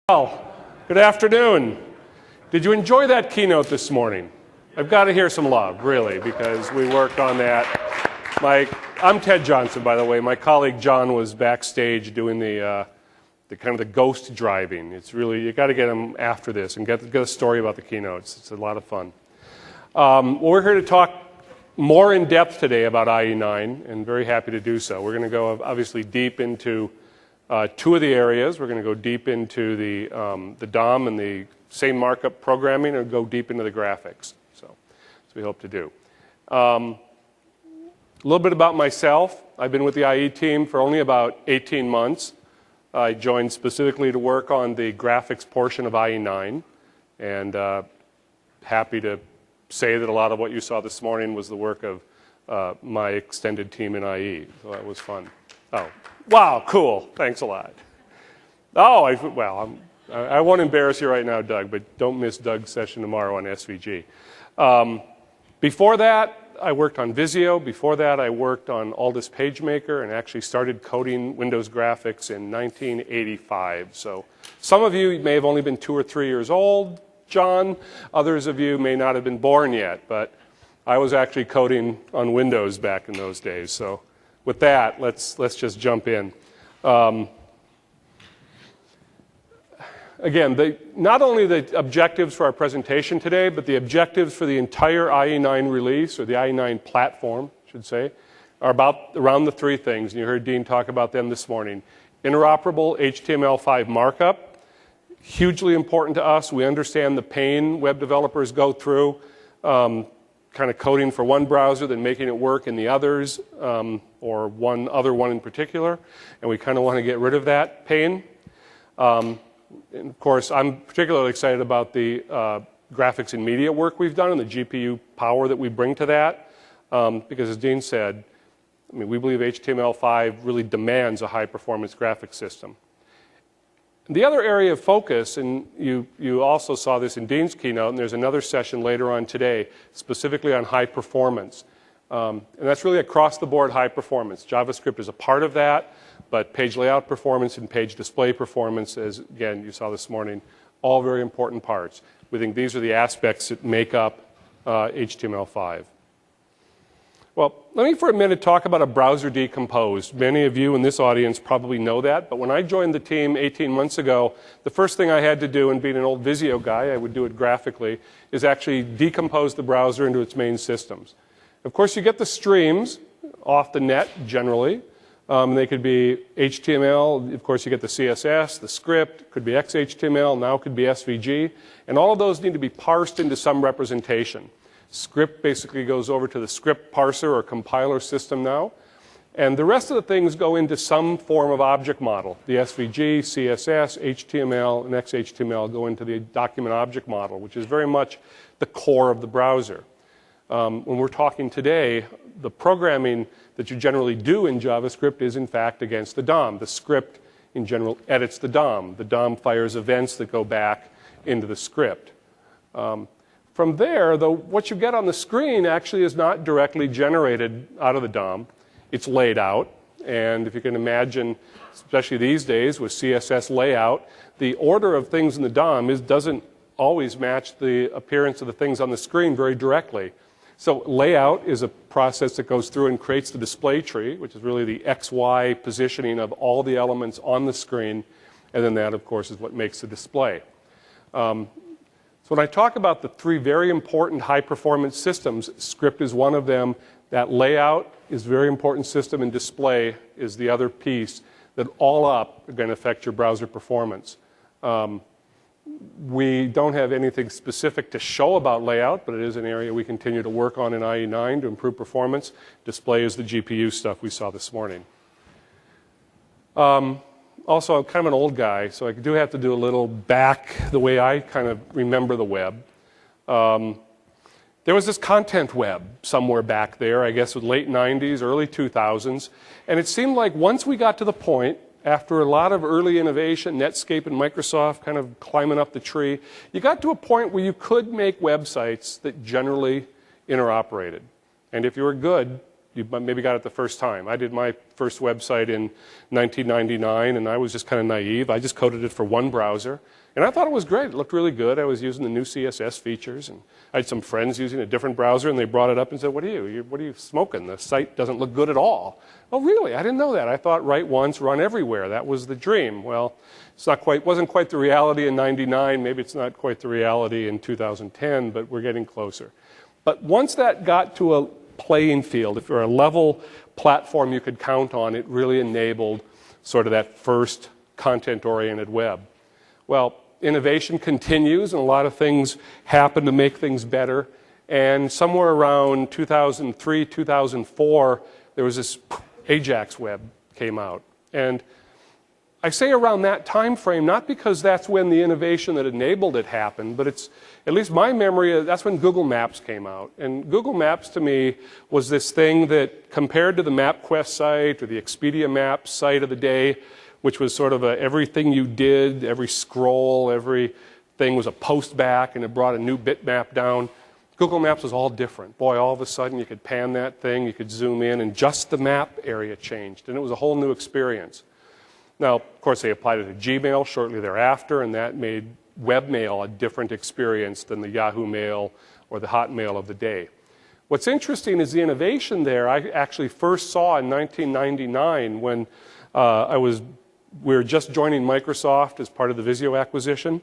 Well, good afternoon. Did you enjoy that keynote this morning? I've got to hear some love, really, because we worked on that. I'm Ted Johnson, by the way. My colleague John was backstage doing the kind of the ghost driving. It's really, you got to get him after this and get a story about the keynotes. It's a lot of fun. We're here to talk more in depth today about IE9, and very happy to do so. We're going to go obviously deep into two of the areas. We're going to go deep into the DOM and the same markup programming, and go deep into the graphics. So we hope to do. A little bit about myself. I've been with the IE team for only about 18 months. I joined specifically to work on the graphics portion of IE9, and happy to say that a lot of what you saw this morning was the work of my extended team in IE. So that was fun. Oh, wow, cool. Thanks a lot. Oh, I won't embarrass you right now, Doug, but don't miss Doug's session tomorrow on SVG. Before that, I worked on Visio. Before that, I worked on Aldus PageMaker and actually started coding Windows graphics in 1985. So some of you may have only been 2 or 3 years old, John. Others of you may not have been born yet, but I was actually coding on Windows back in those days. So with that, let's just jump in. Again, not only the objectives for our presentation today, but the objectives for the entire IE9 release, or the IE9 platform, I should say, are around the 3 things, and you heard Dean talk about them this morning. Interoperable HTML5 markup, hugely important to us. We understand the pain web developers go through, kind of coding for one browser, then making it work in the others, or one other one in particular, and we kind of want to get rid of that pain. And of course, I'm particularly excited about the graphics and media work we've done and the GPU power that we bring to that, because as Dean said, I mean, we believe HTML5 really demands a high-performance graphics system. The other area of focus, and you also saw this in Dean's keynote, and there's another session later on today specifically on high performance. And that's really across the board high performance. JavaScript is a part of that, but page layout performance and page display performance, as again you saw this morning, all very important parts. We think these are the aspects that make up HTML5. Well, let me for a minute talk about a browser decomposed. Many of you in this audience probably know that, but when I joined the team 18 months ago, the first thing I had to do, and being an old Visio guy, I would do it graphically, is actually decompose the browser into its main systems. Of course, you get the streams off the net generally. They could be HTML. Of course, you get the CSS, the script, could be XHTML, now could be SVG. And all of those need to be parsed into some representation. Script basically goes over to the script parser or compiler system now. And the rest of the things go into some form of object model. The SVG, CSS, HTML, and XHTML go into the document object model, which is very much the core of the browser. When we're talking today, the programming that you generally do in JavaScript is in fact against the DOM. The script in general edits the DOM. The DOM fires events that go back into the script. From there, though, what you get on the screen actually is not directly generated out of the DOM. It's laid out. And if you can imagine, especially these days with CSS layout, the order of things in the DOM doesn't always match the appearance of the things on the screen very directly. So layout is a process that goes through and creates the display tree, which is really the XY positioning of all the elements on the screen. And then that, of course, is what makes the display. So when I talk about the 3 very important high-performance systems, script is one of them. That layout is a very important system, and display is the other piece that all up are going to affect your browser performance. We don't have anything specific to show about layout, but it is an area we continue to work on in IE9 to improve performance. Display is the GPU stuff we saw this morning. Also, I'm kind of an old guy, so I do have to do a little back the way I kind of remember the web. There was this content web somewhere back there, I guess, with late 90s, early 2000s, and it seemed like once we got to the point, after a lot of early innovation, Netscape and Microsoft kind of climbing up the tree, you got to a point where you could make websites that generally interoperated. And if you were good, You maybe got it the first time. I did my first website in 1999, and I was just kind of naive. I just coded it for one browser, and I thought it was great. It looked really good. I was using the new CSS features, and I had some friends using a different browser, and they brought it up and said, what are you smoking? The site doesn't look good at all. Oh, really? I didn't know that. I thought write once, run everywhere. That was the dream. Well, wasn't quite the reality in 99. Maybe it's not quite the reality in 2010, but we're getting closer. But once that got to a playing field, if you're a level platform you could count on, it really enabled sort of that first content-oriented web. Well, innovation continues, and a lot of things happen to make things better. And somewhere around 2003, 2004, there was this Ajax web came out. And I say around that time frame, not because that's when the innovation that enabled it happened, but it's, at least my memory, that's when Google Maps came out. And Google Maps to me was this thing that, compared to the MapQuest site or the Expedia Maps site of the day, which was sort of everything you did, every scroll, everything was a post back, and it brought a new bitmap down. Google Maps was all different. Boy, all of a sudden you could pan that thing, you could zoom in, and just the map area changed, and it was a whole new experience. Now, of course, they applied it to Gmail shortly thereafter, and that made webmail a different experience than the Yahoo Mail or the Hotmail of the day. What's interesting is the innovation there I actually first saw in 1999 when we were just joining Microsoft as part of the Visio acquisition,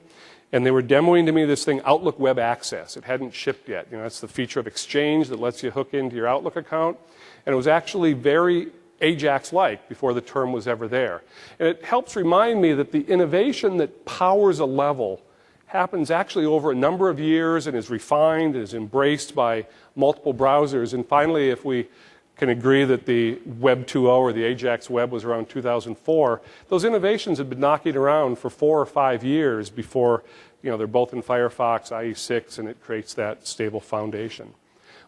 and they were demoing to me this thing, Outlook Web Access. It hadn't shipped yet. You know, that's the feature of Exchange that lets you hook into your Outlook account, and it was actually very Ajax-like before the term was ever there. And it helps remind me that the innovation that powers a level happens actually over a number of years and is refined and is embraced by multiple browsers. And finally, if we can agree that the Web 2.0 or the Ajax Web was around 2004, those innovations had been knocking around for 4 or 5 years before, you know, they're both in Firefox, IE6, and it creates that stable foundation.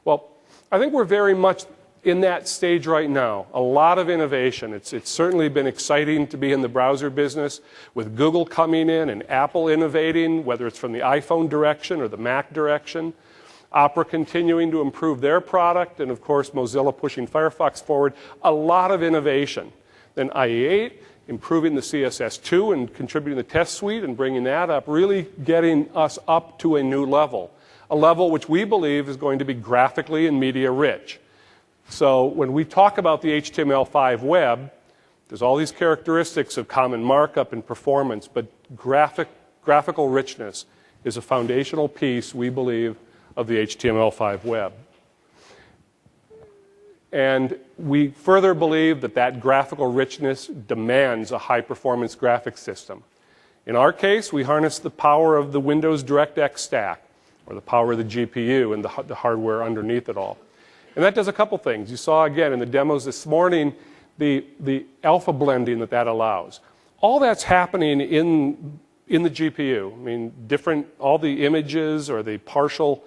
Well, I think we're very much in that stage right now. A lot of innovation. It's certainly been exciting to be in the browser business with Google coming in and Apple innovating, whether it's from the iPhone direction or the Mac direction. Opera continuing to improve their product, and of course Mozilla pushing Firefox forward. A lot of innovation. Then IE8 improving the CSS2 and contributing the test suite and bringing that up, really getting us up to a new level. A level which we believe is going to be graphically and media rich. So when we talk about the HTML5 web, there's all these characteristics of common markup and performance, but graphical richness is a foundational piece, we believe, of the HTML5 web. And we further believe that that graphical richness demands a high-performance graphics system. In our case, we harness the power of the Windows DirectX stack, or the power of the GPU and the hardware underneath it all. And that does a couple things. You saw, again, in the demos this morning, the alpha blending that allows. All that's happening in the GPU. I mean, all the images or the partial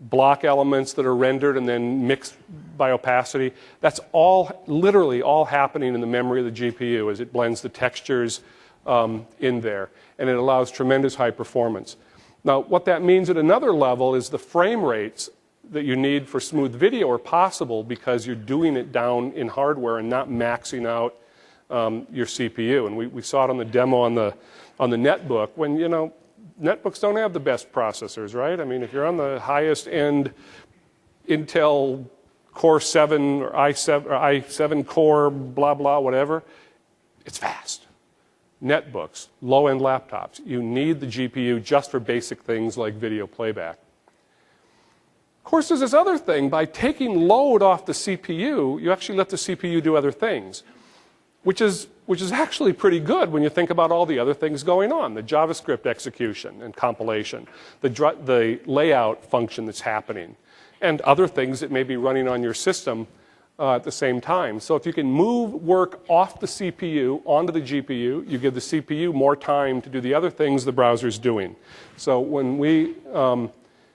block elements that are rendered and then mixed by opacity, that's all, literally all happening in the memory of the GPU as it blends the textures in there. And it allows tremendous high performance. Now, what that means at another level is the frame rates that you need for smooth video are possible because you're doing it down in hardware and not maxing out your CPU. And we saw it on the demo on the netbook when, you know, netbooks don't have the best processors, right? I mean, if you're on the highest end Intel Core 7 or i7 Core, blah, blah, whatever, it's fast. Netbooks, low-end laptops, you need the GPU just for basic things like video playback. Of course, there's this other thing. By taking load off the CPU, you actually let the CPU do other things, which is actually pretty good when you think about all the other things going on, the JavaScript execution and compilation, the layout function that's happening, and other things that may be running on your system at the same time. So if you can move work off the CPU onto the GPU, you give the CPU more time to do the other things the browser's doing. So when we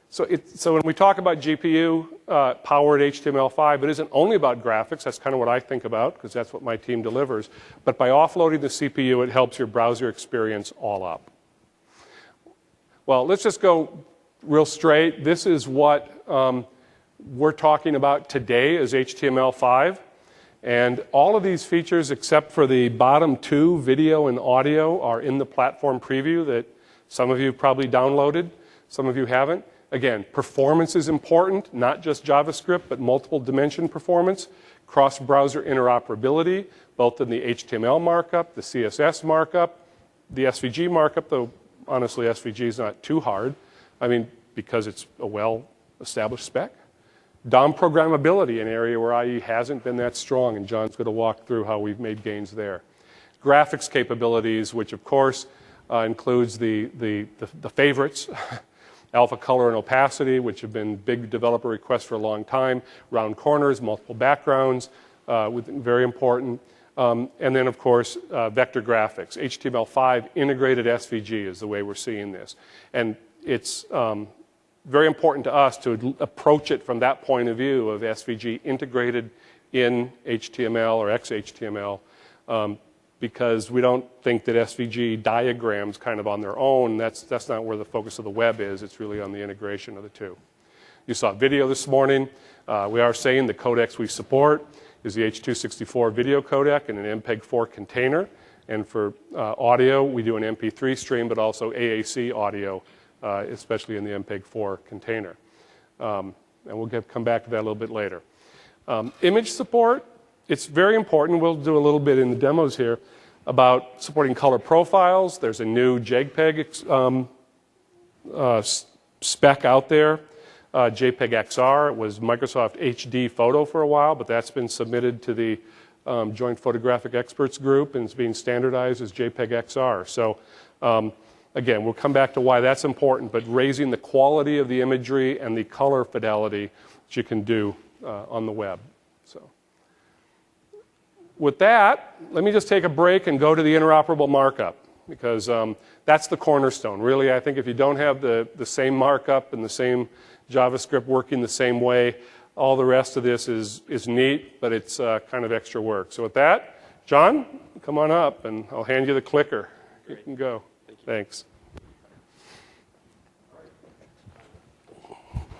So when we talk about GPU-powered HTML5, it isn't only about graphics. That's kind of what I think about, because that's what my team delivers. But by offloading the CPU, it helps your browser experience all up. Well, let's just go real straight. This is what we're talking about today is HTML5. And all of these features, except for the bottom two, video and audio, are in the platform preview that some of you probably downloaded, some of you haven't. Again, performance is important, not just JavaScript, but multiple dimension performance, cross-browser interoperability, both in the HTML markup, the CSS markup, the SVG markup, though honestly SVG is not too hard, I mean, because it's a well-established spec. DOM programmability, an area where IE hasn't been that strong, and John's going to walk through how we've made gains there. Graphics capabilities, which of course includes the favorites, alpha color and opacity, which have been big developer requests for a long time, round corners, multiple backgrounds, very important. And then, of course, vector graphics. HTML5 integrated SVG is the way we're seeing this. And it's very important to us to approach it from that point of view of SVG integrated in HTML or XHTML, because we don't think that SVG diagrams kind of on their own, that's not where the focus of the web is. It's really on the integration of the two. You saw video this morning. We are saying the codecs we support is the H.264 video codec and an MPEG-4 container. And for audio, we do an MP3 stream, but also AAC audio, especially in the MPEG-4 container. And we'll come back to that a little bit later. Image support, it's very important. We'll do a little bit in the demos here about supporting color profiles. There's a new JPEG spec out there, JPEG XR. It was Microsoft HD Photo for a while, but that's been submitted to the Joint Photographic Experts Group, and it's being standardized as JPEG XR. So again, we'll come back to why that's important, but raising the quality of the imagery and the color fidelity that you can do on the web. So, with that, let me just take a break and go to the interoperable markup, because that's the cornerstone. Really, I think if you don't have the same markup and the same JavaScript working the same way, all the rest of this is neat, but it's kind of extra work. So with that, John, come on up, and I'll hand you the clicker. You can go. Thanks.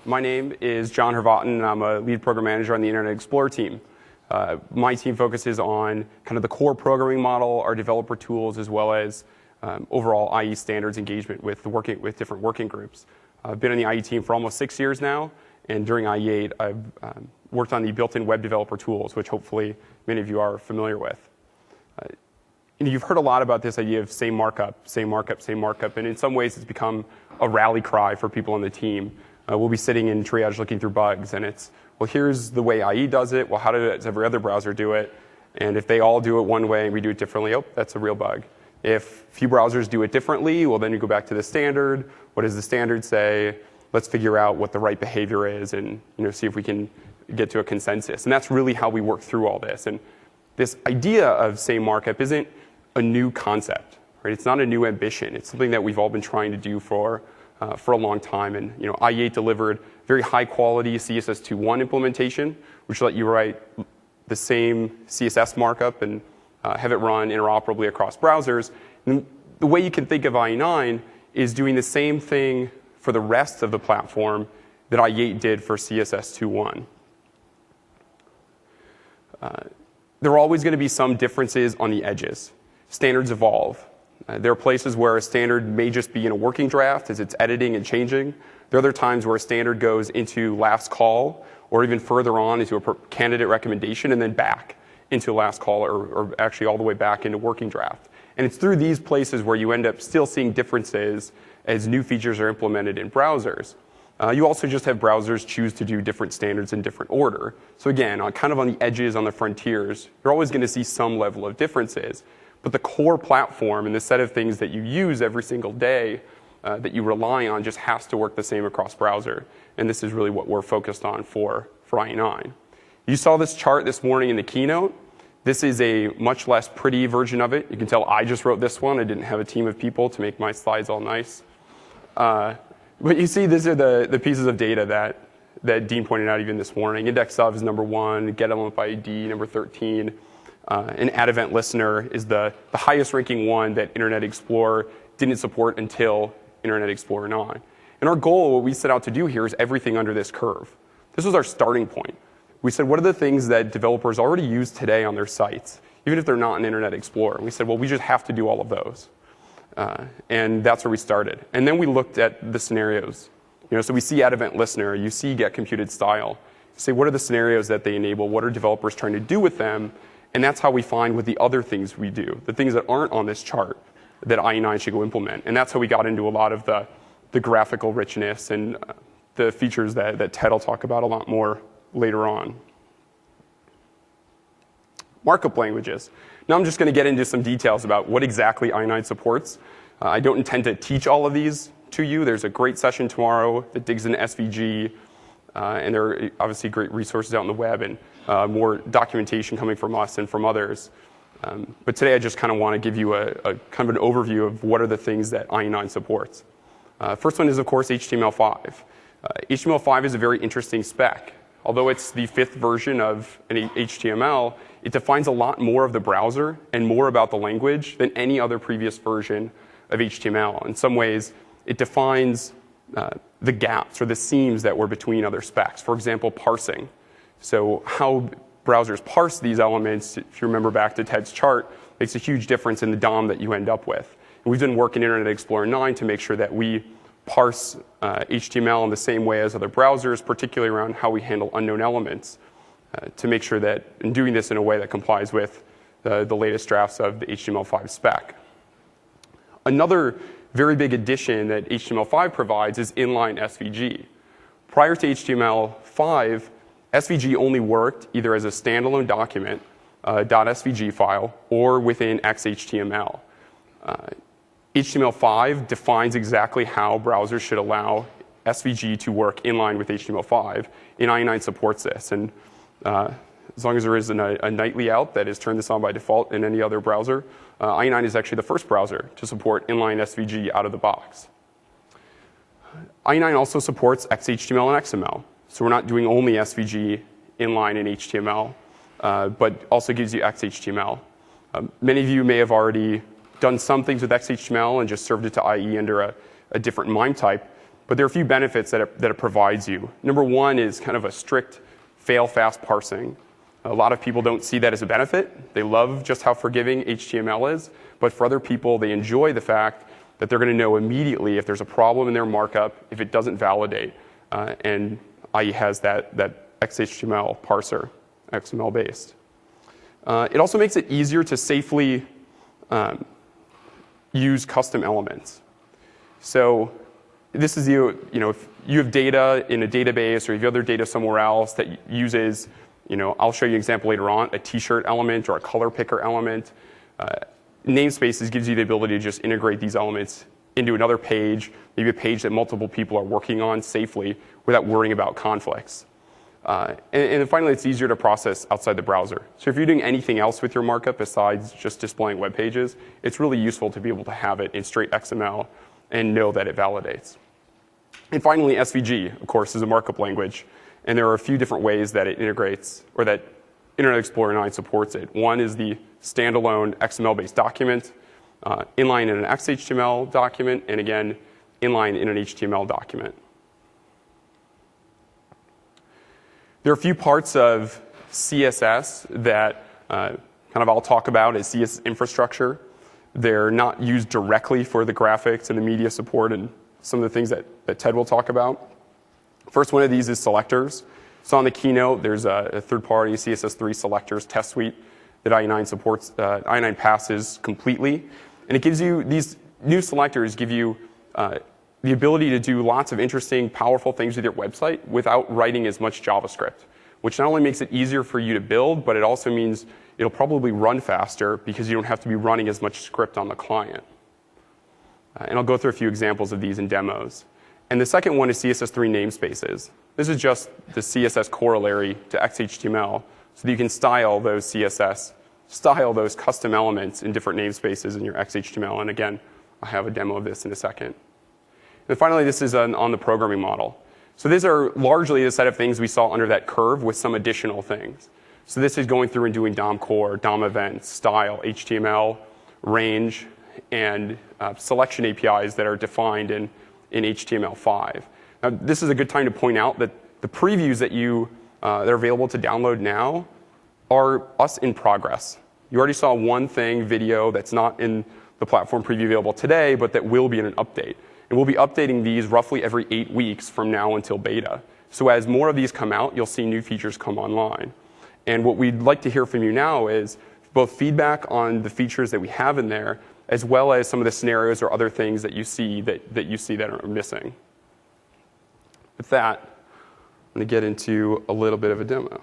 My name is John Hervatten, and I'm a lead program manager on the Internet Explorer team. My team focuses on kind of the core programming model, our developer tools, as well as overall IE standards engagement with different working groups. I've been on the IE team for almost 6 years now, and during IE8, I've worked on the built-in web developer tools, which hopefully many of you are familiar with. You've heard a lot about this idea of same markup, same markup, same markup, and in some ways it's become a rally cry for people on the team. We'll be sitting in triage looking through bugs, and it's, well, here's the way IE does it. Well, how does every other browser do it? And if they all do it one way and we do it differently, oh, that's a real bug. If a few browsers do it differently, well, then you go back to the standard. What does the standard say? Let's figure out what the right behavior is and see if we can get to a consensus. And that's really how we work through all this. And this idea of same markup isn't a new concept, right? It's not a new ambition. It's something that we've all been trying to do for a long time. And IE8 delivered very high quality CSS 2.1 implementation, which let you write the same CSS markup and have it run interoperably across browsers. And the way you can think of IE9 is doing the same thing for the rest of the platform that IE8 did for CSS 2.1. There are always going to be some differences on the edges. Standards evolve. There are places where a standard may just be in a working draft as it's editing and changing. There are other times where a standard goes into last call or even further on into a candidate recommendation and then back into last call or actually all the way back into working draft. And it's through these places where you end up still seeing differences as new features are implemented in browsers. You also just have browsers choose to do different standards in different order. So again, kind of on the edges, on the frontiers, you're always going to see some level of differences. But the core platform and the set of things that you use every single day that you rely on just has to work the same across browser. And this is really what we're focused on for IE9. You saw this chart this morning in the keynote. This is a much less pretty version of it. You can tell I just wrote this one. I didn't have a team of people to make my slides all nice. But you see, these are the pieces of data that Dean pointed out even this morning. Index of is number 1, get element by ID number 13. An add event listener is the highest ranking one that Internet Explorer didn't support until Internet Explorer 9. And our goal, what we set out to do here, is everything under this curve. This was our starting point. We said, what are the things that developers already use today on their sites, even if they're not in Internet Explorer? And we said, well, we just have to do all of those. And that's where we started. And then we looked at the scenarios. So we see add event listener, you see get computed style. You say, what are the scenarios that they enable? What are developers trying to do with them? And that's how we find what the other things we do, the things that aren't on this chart that IE9 should go implement. And that's how we got into a lot of the graphical richness and the features that Ted will talk about a lot more later on. Markup languages. Now I'm just going to get into some details about what exactly IE9 supports. I don't intend to teach all of these to you. There's a great session tomorrow that digs into SVG, and there are obviously great resources out on the web and more documentation coming from us and from others. But today I just kind of want to give you a kind of an overview of what are the things that IE9 supports. First one is, of course, HTML5. HTML5 is a very interesting spec. Although it's the 5th version of an HTML, it defines a lot more of the browser and more about the language than any other previous version of HTML. In some ways, it defines the gaps or the seams that were between other specs. For example, parsing. So how browsers parse these elements, if you remember back to Ted's chart, makes a huge difference in the DOM that you end up with. And we've done work in Internet Explorer 9 to make sure that we parse HTML in the same way as other browsers, particularly around how we handle unknown elements, to make sure that in doing this in a way that complies with the latest drafts of the HTML5 spec. Another very big addition that HTML5 provides is inline SVG. Prior to HTML5, SVG only worked either as a standalone document, .svg file, or within XHTML. HTML5 defines exactly how browsers should allow SVG to work in line with HTML5, and IE9 supports this. And as long as there is a nightly out that is turned this on by default in any other browser, IE9 is actually the first browser to support inline SVG out of the box. IE9 also supports XHTML and XML. So we're not doing only SVG inline in HTML, but also gives you XHTML. Many of you may have already done some things with XHTML and just served it to IE under a different MIME type, but there are a few benefits that it provides you. Number one is kind of a strict fail-fast parsing. A lot of people don't see that as a benefit. They love just how forgiving HTML is, but for other people, they enjoy the fact that they're going to know immediately if there's a problem in their markup, if it doesn't validate, and IE has that XHTML parser, XML-based. It also makes it easier to safely use custom elements. So this is if you have data in a database or you have other data somewhere else that uses, I'll show you an example later on, a t-shirt element or a color picker element. Namespaces gives you the ability to just integrate these elements into another page, maybe a page that multiple people are working on safely without worrying about conflicts. And then finally, it's easier to process outside the browser. So if you're doing anything else with your markup besides just displaying web pages, it's really useful to be able to have it in straight XML and know that it validates. And finally, SVG, of course, is a markup language. And there are a few different ways that it integrates, or that Internet Explorer 9 supports it. One is the standalone XML-based document, inline in an XHTML document, and again, inline in an HTML document. There are a few parts of CSS that I'll talk about as CSS infrastructure. They're not used directly for the graphics and the media support and some of the things that Ted will talk about. First one of these is selectors. So on the keynote, there's a third-party CSS3 selectors test suite that IE9 supports. IE9 passes completely. And it gives you, these new selectors give you the ability to do lots of interesting, powerful things with your website without writing as much JavaScript, which not only makes it easier for you to build, but it also means it'll probably run faster because you don't have to be running as much script on the client. And I'll go through a few examples of these in demos. And the second one is CSS3 namespaces. This is just the CSS corollary to XHTML, so that you can style those CSS, style those custom elements in different namespaces in your XHTML. And again, I'll have a demo of this in a second. And finally, this is on the programming model. So these are largely the set of things we saw under that curve with some additional things. So this is going through and doing DOM core, DOM events, style, HTML, range, and selection APIs that are defined in HTML5. Now, this is a good time to point out that The previews that are available to download now are us in progress. You already saw one video that's not in the platform preview available today, but that will be in an update. And we'll be updating these roughly every 8 weeks from now until beta. So as more of these come out, you'll see new features come online. And what we'd like to hear from you now is both feedback on the features that we have in there, as well as some of the scenarios or other things that you see that are missing. With that, I'm going to get into a little bit of a demo.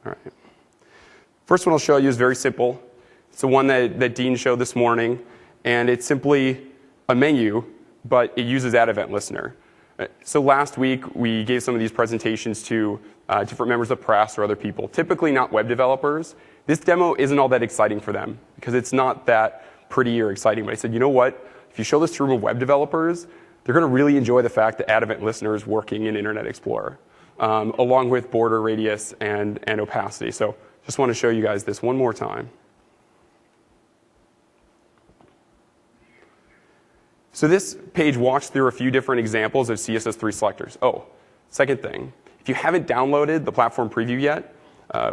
All right. First one I'll show you is very simple. It's the one that Dean showed this morning, and it's simply a menu, but it uses Add Event Listener. So last week, we gave some of these presentations to different members of the press or other people, typically not web developers. This demo isn't all that exciting for them because it's not that pretty or exciting. But I said, you know what? If you show this to a room of web developers, they're going to really enjoy the fact that Add Event Listener is working in Internet Explorer, along with border radius and opacity. So just want to show you guys this one more time. So this page walks through a few different examples of CSS3 selectors. Oh, second thing, if you haven't downloaded the platform preview yet,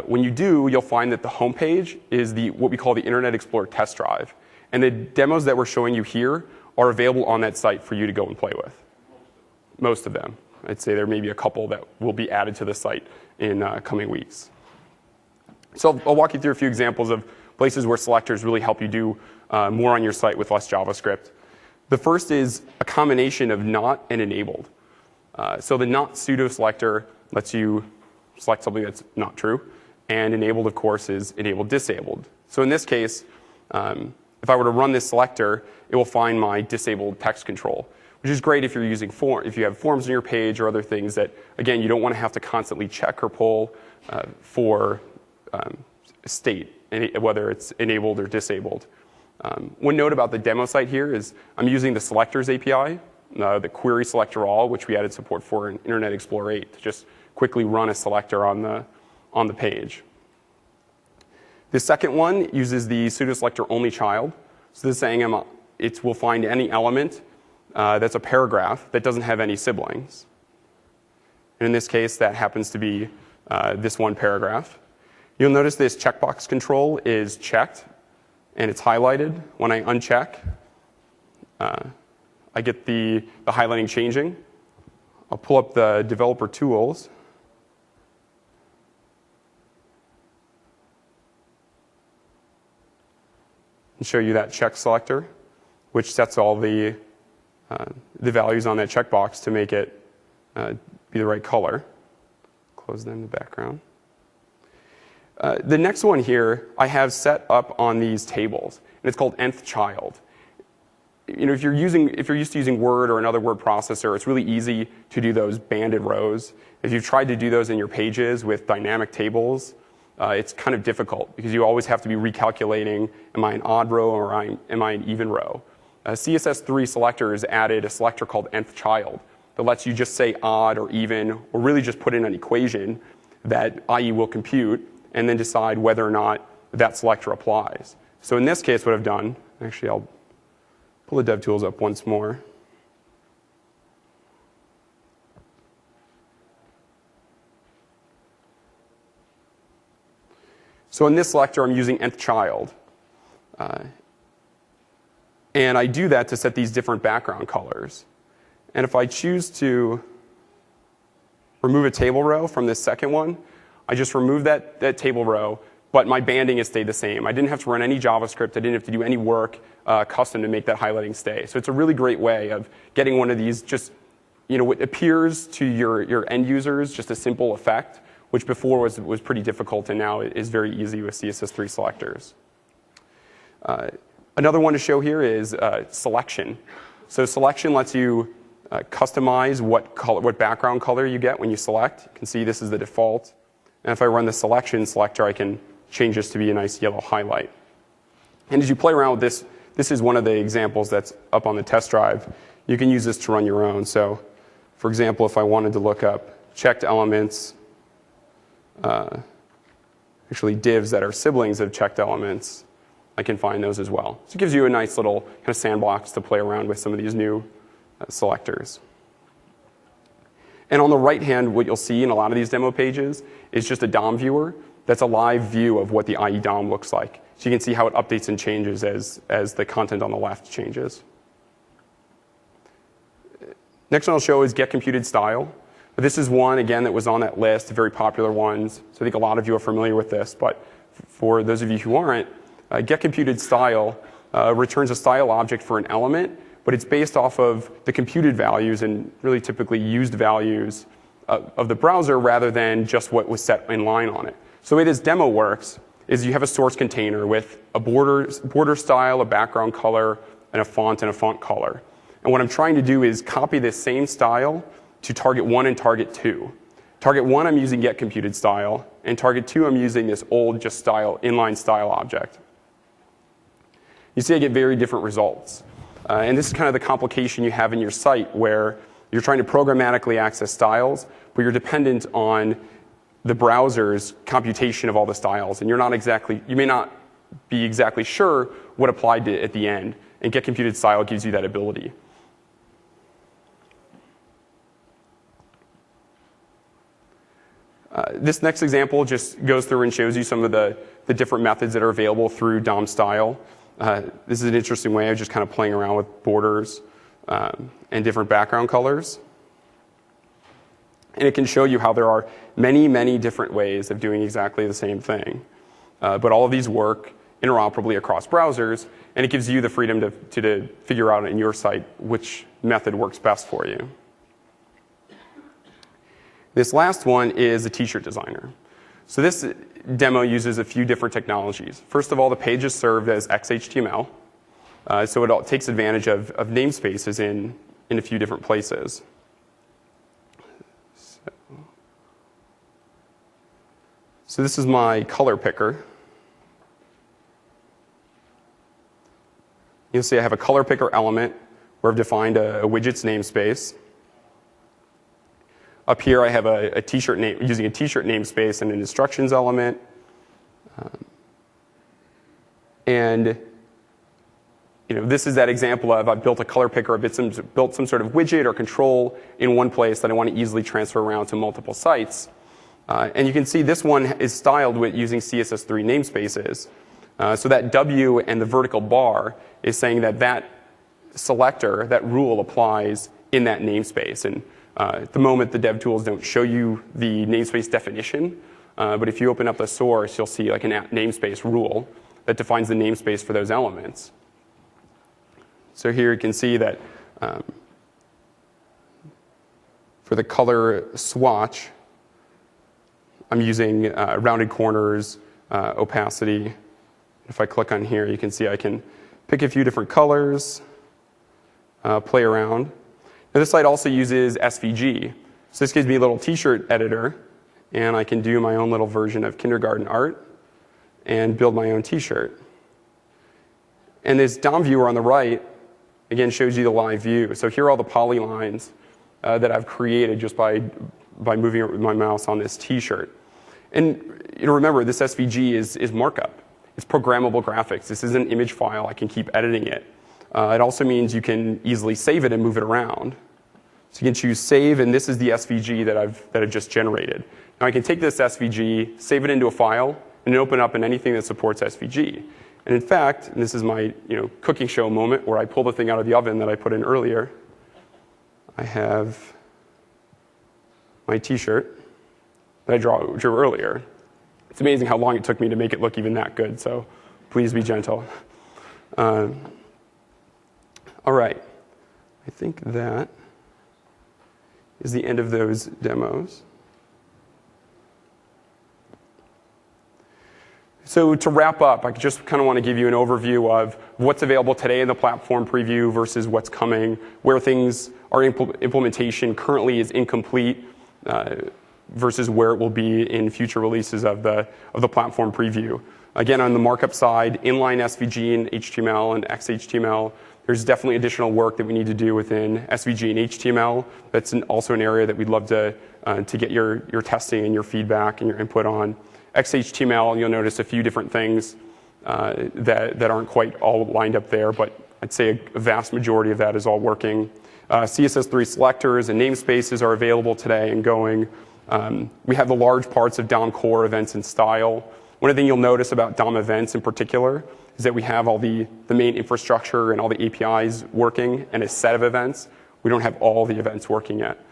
when you do, you'll find that the home page is what we call the Internet Explorer test drive. And the demos that we're showing you here are available on that site for you to go and play with. Most of them. I'd say there may be a couple that will be added to the site in coming weeks. So I'll walk you through a few examples of places where selectors really help you do more on your site with less JavaScript. The first is a combination of not and enabled. So the not pseudo selector lets you select something that's not true, and enabled, of course, is enabled disabled. So in this case, if I were to run this selector, it will find my disabled text control, which is great if you're using if you have forms on your page or other things that, again, you don't want to have to constantly check or pull for state, whether it's enabled or disabled. One note about the demo site here is I'm using the selectors API, the query selector all, which we added support for in Internet Explorer 8 to just quickly run a selector on the page. The second one uses the pseudo selector only child. So this is saying it will find any element that's a paragraph that doesn't have any siblings. And in this case, that happens to be this one paragraph. You'll notice this checkbox control is checked, and it's highlighted. When I uncheck, I get the highlighting changing. I'll pull up the developer tools. And show you that check selector, which sets all the values on that checkbox to make it be the right color. Close them in the background. The next one here I have set up on these tables, and it's called nth child. You know, if you're used to using Word or another word processor, it's really easy to do those banded rows. If you've tried to do those in your pages with dynamic tables, it's kind of difficult because you always have to be recalculating, am I an odd row or am I an even row? CSS3 selectors added a selector called nth child that lets you just say odd or even, or really just put in an equation that IE will compute and then decide whether or not that selector applies. So in this case, what I've done, actually I'll pull the DevTools up once more. So in this selector, I'm using nth child. And I do that to set these different background colors. And if I choose to remove a table row from this second one, I just remove that table row, but my banding has stayed the same. I didn't have to run any JavaScript. I didn't have to do any work custom to make that highlighting stay. So it's a really great way of getting one of these just, you know, what appears to your end users just a simple effect, which before was pretty difficult and now is very easy with CSS3 selectors. Another one to show here is selection. So selection lets you customize what background color you get when you select. You can see this is the default. And if I run the selection selector, I can change this to be a nice yellow highlight. And as you play around with this, this is one of the examples that's up on the test drive. You can use this to run your own. So, for example, if I wanted to look up checked elements, actually divs that are siblings of checked elements, I can find those as well. So it gives you a nice little kind of sandbox to play around with some of these new selectors. And on the right hand, what you'll see in a lot of these demo pages is just a DOM viewer that's a live view of what the IE DOM looks like. So you can see how it updates and changes as the content on the left changes. Next one I'll show is Get Computed Style. This is one, again, that was on that list, very popular ones. So I think a lot of you are familiar with this, but for those of you who aren't, Get Computed Style returns a style object for an element, but it's based off of the computed values and really typically used values of the browser rather than just what was set in line on it. So the way this demo works is you have a source container with a border style, a background color, and a font color. And what I'm trying to do is copy this same style to target 1 and target 2. Target 1, I'm using Get Computed Style, and target 2, I'm using this old just style, inline style object. You see I get very different results. And this is kind of the complication you have in your site where you're trying to programmatically access styles, but you're dependent on the browser's computation of all the styles, and you may not be exactly sure what applied to at the end, and Get Computed Style gives you that ability. This next example just goes through and shows you some of the different methods that are available through DOM style. This is an interesting way of just kind of playing around with borders and different background colors. And it can show you how there are many, many different ways of doing exactly the same thing. But all of these work interoperably across browsers, and it gives you the freedom to figure out in your site which method works best for you. This last one is a t-shirt designer. So this demo uses a few different technologies. First of all, the page is served as XHTML. So it takes advantage of namespaces in a few different places. So this is my color picker. You'll see I have a color picker element where I've defined a widget's namespace. Up here I have a t-shirt name, using a t-shirt namespace and an instructions element. And this is that example of I've built a color picker, I've built some sort of widget or control in one place that I want to easily transfer around to multiple sites. And you can see this one is styled with using CSS3 namespaces. So that W and the vertical bar is saying that selector, that rule applies in that namespace. And at the moment, the dev tools don't show you the namespace definition. But if you open up the source, you'll see like a namespace rule that defines the namespace for those elements. So here you can see that for the color swatch, I'm using rounded corners, opacity. If I click on here, you can see I can pick a few different colors, play around. Now, this site also uses SVG. So this gives me a little t-shirt editor, and I can do my own little version of kindergarten art and build my own t-shirt. And this DOM viewer on the right, again, shows you the live view. So here are all the polylines that I've created just by moving my mouse on this t-shirt. And remember, this SVG is markup. It's programmable graphics. This is an image file. I can keep editing it. It also means you can easily save it and move it around. So you can choose Save, and this is the SVG that I've just generated. Now I can take this SVG, save it into a file, and open it up in anything that supports SVG. And in fact, and this is my cooking show moment where I pull the thing out of the oven that I put in earlier. I have my t-shirt that I drew earlier. It's amazing how long it took me to make it look even that good, so please be gentle. All right, I think that is the end of those demos. So to wrap up, I just kind of want to give you an overview of what's available today in the platform preview versus what's coming, where things are implementation currently is incomplete versus where it will be in future releases of the platform preview. Again, on the markup side, inline SVG and HTML and XHTML. There's definitely additional work that we need to do within SVG and HTML. That's also an area that we'd love to get your testing and your feedback and your input on. XHTML, you'll notice a few different things that aren't quite all lined up there, but I'd say a vast majority of that is all working. CSS3 selectors and namespaces are available today and going. We have the large parts of DOM core events and style. One thing you'll notice about DOM events in particular is that we have all the main infrastructure and all the APIs working and a set of events. We don't have all the events working yet.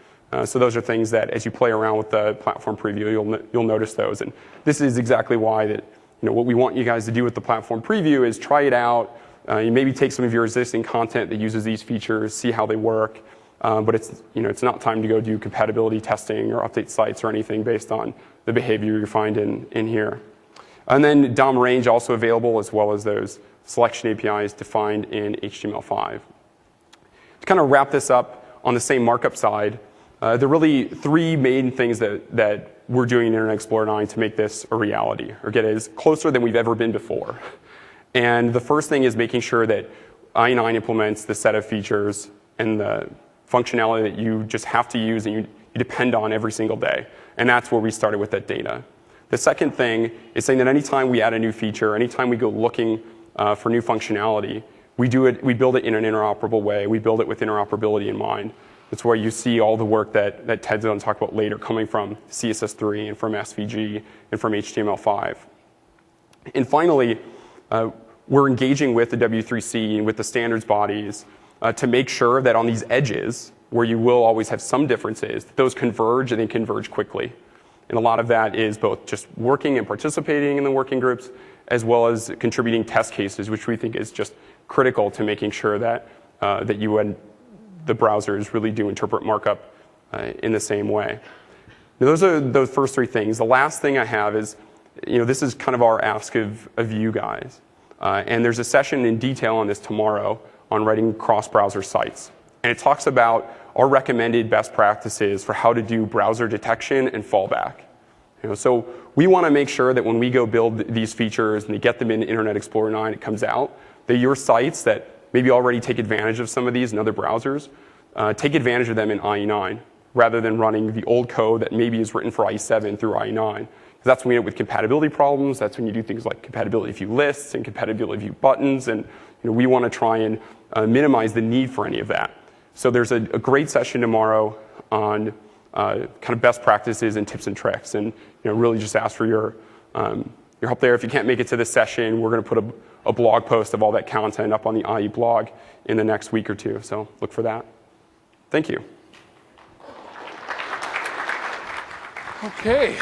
So those are things that as you play around with the platform preview, you'll notice those. And this is exactly why that, what we want you guys to do with the platform preview is try it out. You maybe take some of your existing content that uses these features, see how they work. But it's not time to go do compatibility testing or update sites or anything based on the behavior you find in here. And then DOM range also available, as well as those selection APIs defined in HTML5. To kind of wrap this up on the same markup side, there are really three main things that we're doing in Internet Explorer 9 to make this a reality, or get as closer than we've ever been before. And the first thing is making sure that IE9 implements the set of features and the functionality that you just have to use and you depend on every single day. And that's where we started with that data. The second thing is saying that anytime we add a new feature, anytime we go looking for new functionality, we build it in an interoperable way. We build it with interoperability in mind. That's where you see all the work that Ted's going to talk about later coming from CSS3 and from SVG and from HTML5. And finally, we're engaging with the W3C and with the standards bodies to make sure that on these edges, where you will always have some differences, those converge and they converge quickly. And a lot of that is both just working and participating in the working groups, as well as contributing test cases, which we think is just critical to making sure that you and the browsers really do interpret markup in the same way. Now, those are those first three things. The last thing I have is, this is kind of our ask of you guys. And there's a session in detail on this tomorrow on writing cross-browser sites. And it talks about our recommended best practices for how to do browser detection and fallback. So we want to make sure that when we go build these features and they get them in Internet Explorer 9, it comes out, that your sites that maybe already take advantage of some of these in other browsers, take advantage of them in IE9, rather than running the old code that maybe is written for IE7 through IE9. Because that's when you end up with compatibility problems. That's when you do things like compatibility view lists and compatibility view buttons. And we want to try and minimize the need for any of that. So there's a great session tomorrow on kind of best practices and tips and tricks. And really just ask for your help there. If you can't make it to this session, we're going to put a blog post of all that content up on the IE blog in the next week or two. So look for that. Thank you. Okay.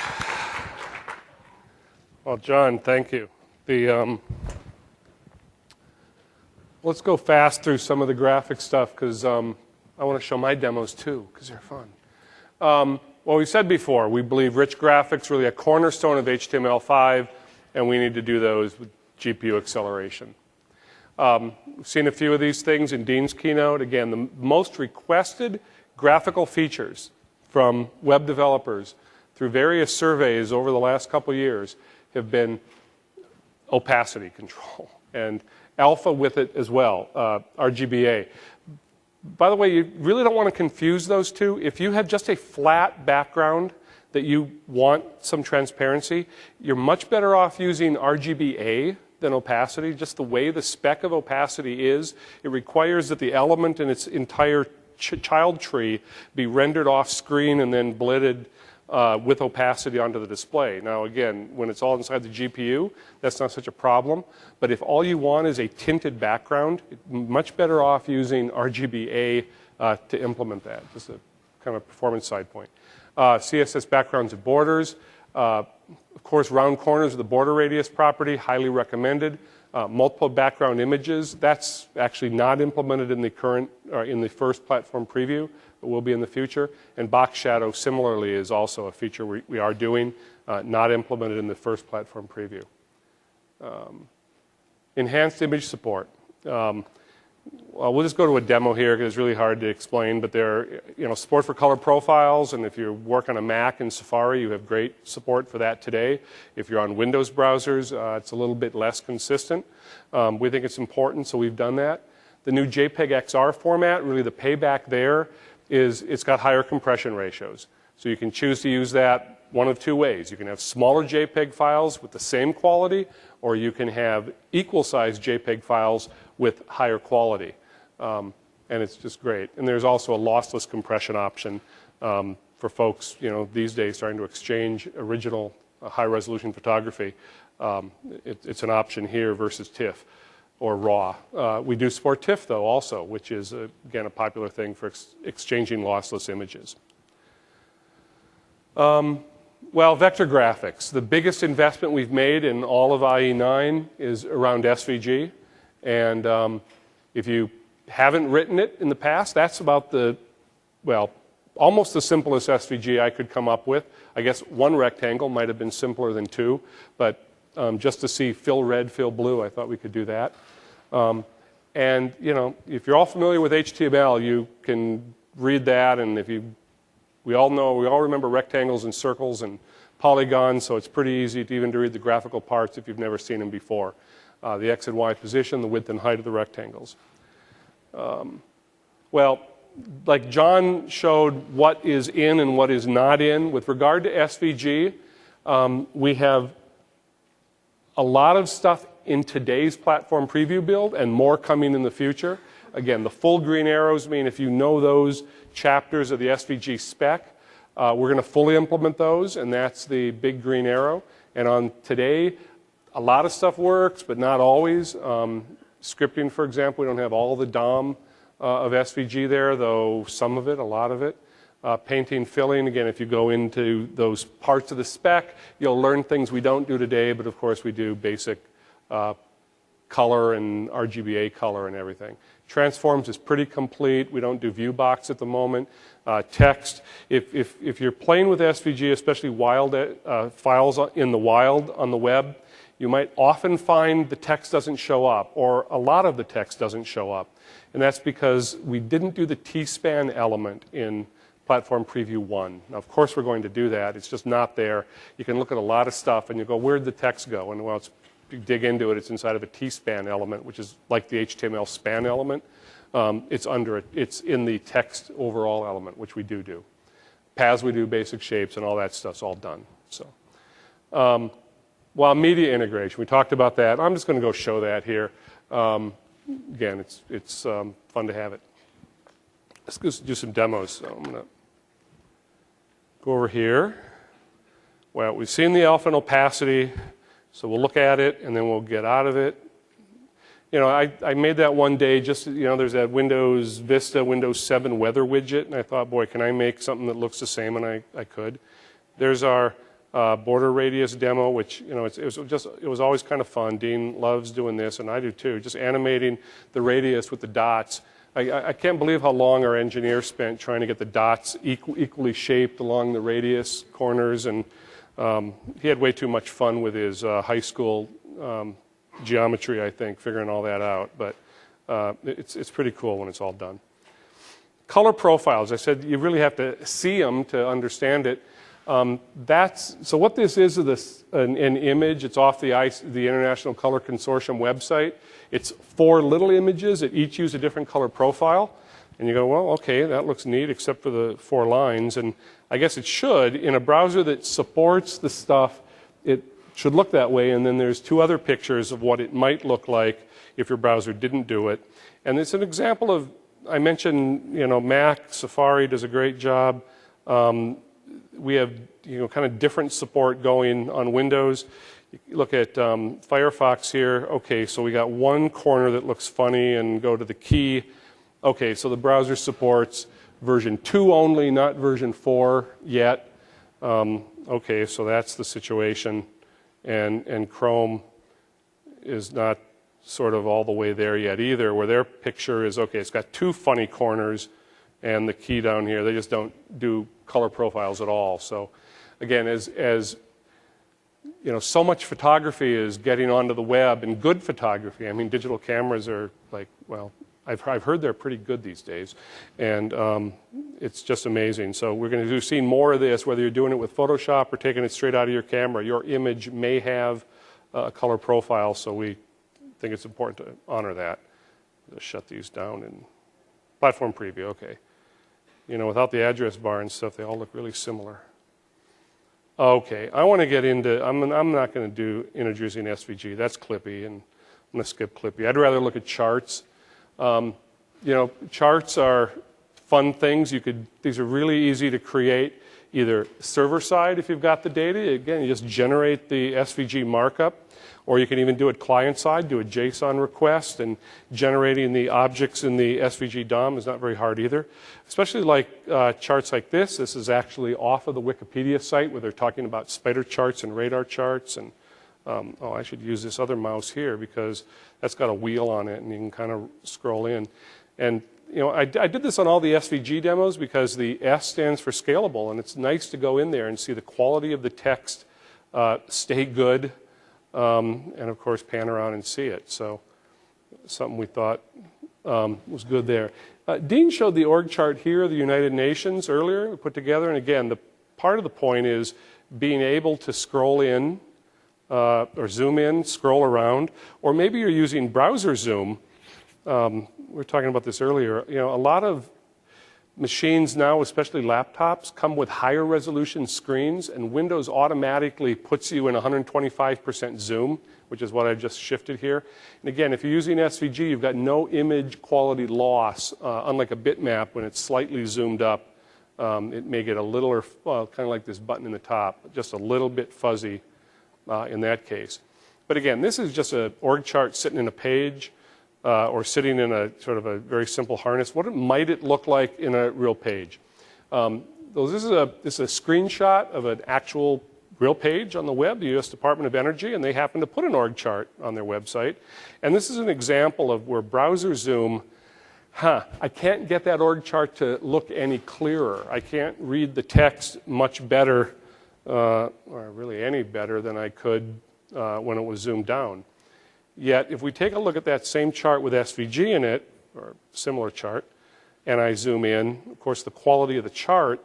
Well, John, thank you. Let's go fast through some of the graphic stuff because I want to show my demos too because they're fun. Well, we said before, we believe rich graphics are really a cornerstone of HTML5, and we need to do those with GPU acceleration. We've seen a few of these things in Dean's keynote. Again, the most requested graphical features from web developers through various surveys over the last couple years have been opacity control and alpha with it as well, RGBA. By the way, you really don't want to confuse those two. If you have just a flat background that you want some transparency, you're much better off using RGBA than opacity. Just the way the spec of opacity is, it requires that the element in its entire child tree be rendered off screen and then blitted with opacity onto the display. Now again, when it's all inside the GPU, that's not such a problem. But if all you want is a tinted background, much better off using RGBA to implement that. Just a kind of performance side point. CSS backgrounds and borders. Of course, round corners with the border radius property, highly recommended. Multiple background images, that's actually not implemented in the current, or in the first platform preview, but will be in the future. And box shadow similarly is also a feature we are doing, not implemented in the first platform preview. Enhanced image support. Well, we'll just go to a demo here because it's really hard to explain, but there are, support for color profiles, and if you work on a Mac in Safari, you have great support for that today. If you're on Windows browsers, it's a little bit less consistent. We think it's important, so we've done that. The new JPEG XR format, really the payback there is it's got higher compression ratios. So you can choose to use that one of two ways. You can have smaller JPEG files with the same quality, or you can have equal-sized JPEG files with higher quality. And it's just great. And there's also a lossless compression option for folks, these days starting to exchange original high-resolution photography. It's an option here versus TIFF or RAW. We do support TIFF, though, also, which is, again, a popular thing for exchanging lossless images. Well, vector graphics. The biggest investment we've made in all of IE9 is around SVG. And if you haven't written it in the past, that's about almost the simplest SVG I could come up with. I guess one rectangle might have been simpler than two, but just to see fill red, fill blue, I thought we could do that. And, if you're all familiar with HTML, you can read that, and we all remember rectangles and circles and polygons, so it's pretty easy to even read the graphical parts if you've never seen them before. The X and Y position, the width and height of the rectangles. Well, like John showed what is in and what is not in, with regard to SVG, we have a lot of stuff in today's platform preview build and more coming in the future. Again, the full green arrows mean if you know those chapters of the SVG spec, we're going to fully implement those, and that's the big green arrow. And on today, a lot of stuff works, but not always. Scripting, for example, we don't have all the DOM of SVG there, though some of it, a lot of it. Painting, filling, again, if you go into those parts of the spec, you'll learn things we don't do today, but of course we do basic color and RGBA color and everything. Transforms is pretty complete. We don't do view box at the moment. Text, if you're playing with SVG, especially wild files in the wild on the web, you might often find the text doesn't show up, or a lot of the text doesn't show up. And that's because we didn't do the T-span element in Platform Preview 1. Now, of course, we're going to do that. It's just not there. You can look at a lot of stuff, and you go, where'd the text go? And, well, if you dig into it, it's inside of a T-span element, which is like the HTML span element. It's under it. It's in the text overall element, which we do. Paths we do, basic shapes, and all that stuff's all done. So, while media integration, we talked about that. I'm just going to go show that here. Again, it's fun to have it. Let's go do some demos. So I'm going to go over here. Well, we've seen the alpha and opacity, so we'll look at it, and then we'll get out of it. I made that one day just, there's that Windows Vista, Windows 7 weather widget, and I thought, boy, can I make something that looks the same, and I could. There's our border radius demo, which, it was always kind of fun. Dean loves doing this, and I do too, just animating the radius with the dots. I can't believe how long our engineers spent trying to get the dots equally shaped along the radius corners, and he had way too much fun with his high school geometry, I think, figuring all that out. But it's pretty cool when it's all done. Color profiles, I said you really have to see them to understand it. So what this is an image. It's off the International Color Consortium website. It's 4 little images that each use a different color profile. And you go, well, okay, that looks neat, except for the 4 lines. And I guess it should. In a browser that supports the stuff, it should look that way. And then there's 2 other pictures of what it might look like if your browser didn't do it. And it's an example of, I mentioned, Mac, Safari does a great job. We have, kind of different support going on Windows. You look at Firefox here. Okay, so we got one corner that looks funny, and go to the key. Okay, so the browser supports version 2 only, not version 4 yet. Okay, so that's the situation. And Chrome is not sort of all the way there yet either, where their picture is, okay, it's got 2 funny corners, and the key down here, they just don't do color profiles at all. So again, as so much photography is getting onto the web, and good photography. I mean, digital cameras are like, well, I've heard they're pretty good these days, and it's just amazing. So we're going to be seeing more of this, whether you're doing it with Photoshop or taking it straight out of your camera. Your image may have a color profile, so we think it's important to honor that. Let's shut these down and platform preview. Okay. Without the address bar and stuff, they all look really similar. Okay, I want to get into, I'm not going to do introducing SVG. That's Clippy, and I'm going to skip Clippy. I'd rather look at charts. You know, charts are fun things. These are really easy to create, either server side if you've got the data. Again, you just generate the SVG markup, or you can even do it client side, do a JSON request, and generating the objects in the SVG DOM is not very hard either. Especially like charts like this. This is actually off of the Wikipedia site where they're talking about spider charts and radar charts. And oh, I should use this other mouse here because that's got a wheel on it, and you can kind of scroll in. And you know, I did this on all the SVG demos because the S stands for scalable, and it's nice to go in there and see the quality of the text stay good, and of course pan around and see it. So something we thought was good there. Dean showed the org chart here, the United Nations earlier, we put together, and again, the part of the point is being able to scroll in or zoom in, scroll around, or maybe you're using browser zoom. We were talking about this earlier. You know, a lot of machines now, especially laptops, come with higher resolution screens, and Windows automatically puts you in 125% zoom, which is what I just shifted here. And again, if you're using SVG, you've got no image quality loss, unlike a bitmap when it's slightly zoomed up. It may get a little, or well, kind of like this button in the top, just a little bit fuzzy in that case. But again, this is just an org chart sitting in a page. Or sitting in a sort of a very simple harness. What might it look like in a real page? This is a screenshot of an actual real page on the web, the U.S. Department of Energy, and they happen to put an org chart on their website. And this is an example of where browser zoom, I can't get that org chart to look any clearer. I can't read the text much better, or really any better than I could when it was zoomed down. Yet, if we take a look at that same chart with SVG in it, or similar chart, and I zoom in, of course, the quality of the chart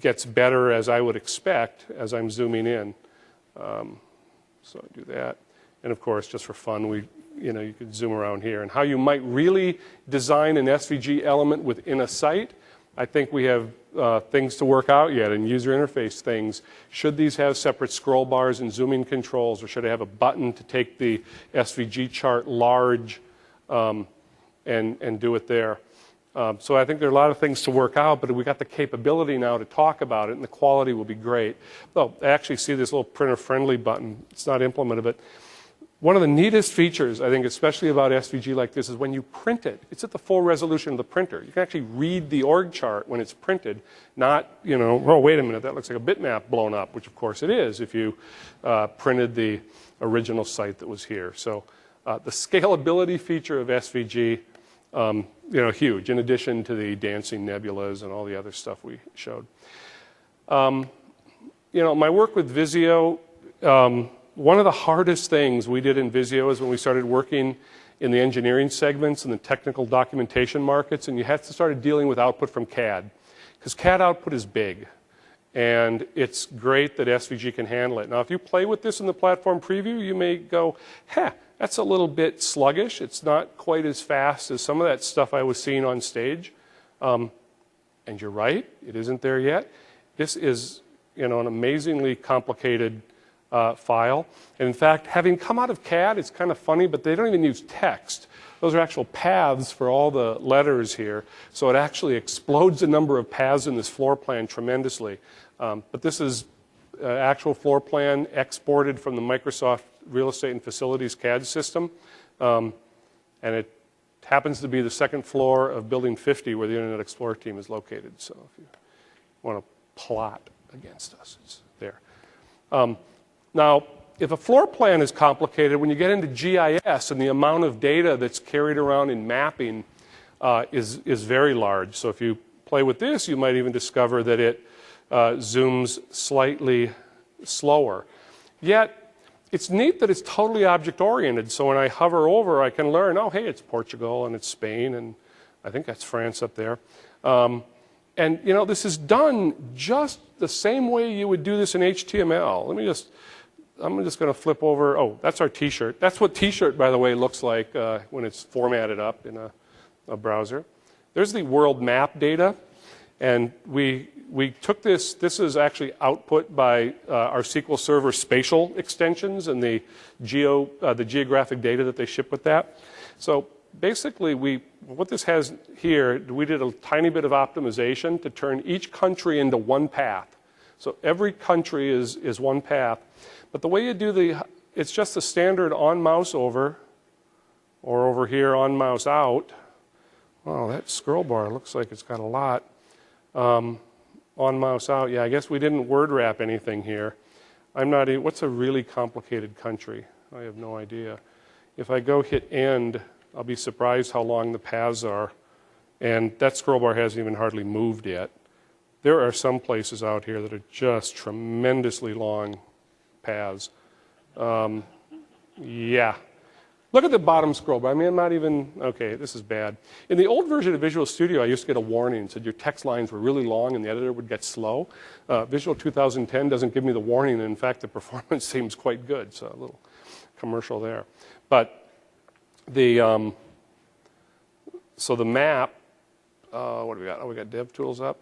gets better as I would expect as I'm zooming in. So I do that. And of course, just for fun, you could zoom around here. And how you might really design an SVG element within a site, I think we have things to work out yet in user interface things. Should these have separate scroll bars and zooming controls, or should I have a button to take the SVG chart large and do it there? So I think there are a lot of things to work out, but we got the capability now to talk about it, and the quality will be great. Oh, I actually see this little printer-friendly button. It's not implemented, but one of the neatest features, I think, especially about SVG like this, is when you print it, it's at the full resolution of the printer. You can actually read the org chart when it's printed, not, oh, wait a minute, that looks like a bitmap blown up, which of course it is if you printed the original site that was here. So the scalability feature of SVG, huge, in addition to the dancing nebulas and all the other stuff we showed. My work with Visio, one of the hardest things we did in Visio is when we started working in the engineering segments and the technical documentation markets, and you had to start dealing with output from CAD. Because CAD output is big, and it's great that SVG can handle it. Now, if you play with this in the platform preview, you may go, that's a little bit sluggish. It's not quite as fast as some of that stuff I was seeing on stage. And you're right, it isn't there yet. This is an amazingly complicated file. And in fact, having come out of CAD, it's kind of funny, but they don't even use text. Those are actual paths for all the letters here. So it actually explodes the number of paths in this floor plan tremendously. But this is actual floor plan exported from the Microsoft Real Estate and Facilities CAD system. And it happens to be the second floor of Building 50 where the Internet Explorer team is located. So if you want to plot against us, it's there. Now, if a floor plan is complicated, when you get into GIS and the amount of data that's carried around in mapping is very large. So if you play with this, you might even discover that it zooms slightly slower. Yet, it's neat that it's totally object-oriented. So when I hover over, I can learn, oh, hey, it's Portugal and it's Spain, and I think that's France up there. And, this is done just the same way you would do this in HTML. I'm just going to flip over. Oh, that's our T-shirt. That's what T-shirt, by the way, looks like when it's formatted up in a browser. There's the world map data. And we took this is actually output by our SQL Server spatial extensions and the geographic data that they ship with that. So basically, what this has here, we did a tiny bit of optimization to turn each country into one path. So every country is one path. But the way you do it's just a standard on mouse over, or over here on mouse out. Wow, that scroll bar looks like it's got a lot. On mouse out, yeah, I guess we didn't word wrap anything here. What's a really complicated country? I have no idea. If I go hit end, I'll be surprised how long the paths are. And that scroll bar hasn't even hardly moved yet. There are some places out here that are just tremendously long paths. Yeah. Look at the bottom scroll bar. I mean, I'm not even, okay, this is bad. In the old version of Visual Studio, I used to get a warning that said your text lines were really long and the editor would get slow. Visual 2010 doesn't give me the warning, and in fact, the performance seems quite good, so a little commercial there. But so the map, what do we got? Oh, we got DevTools up.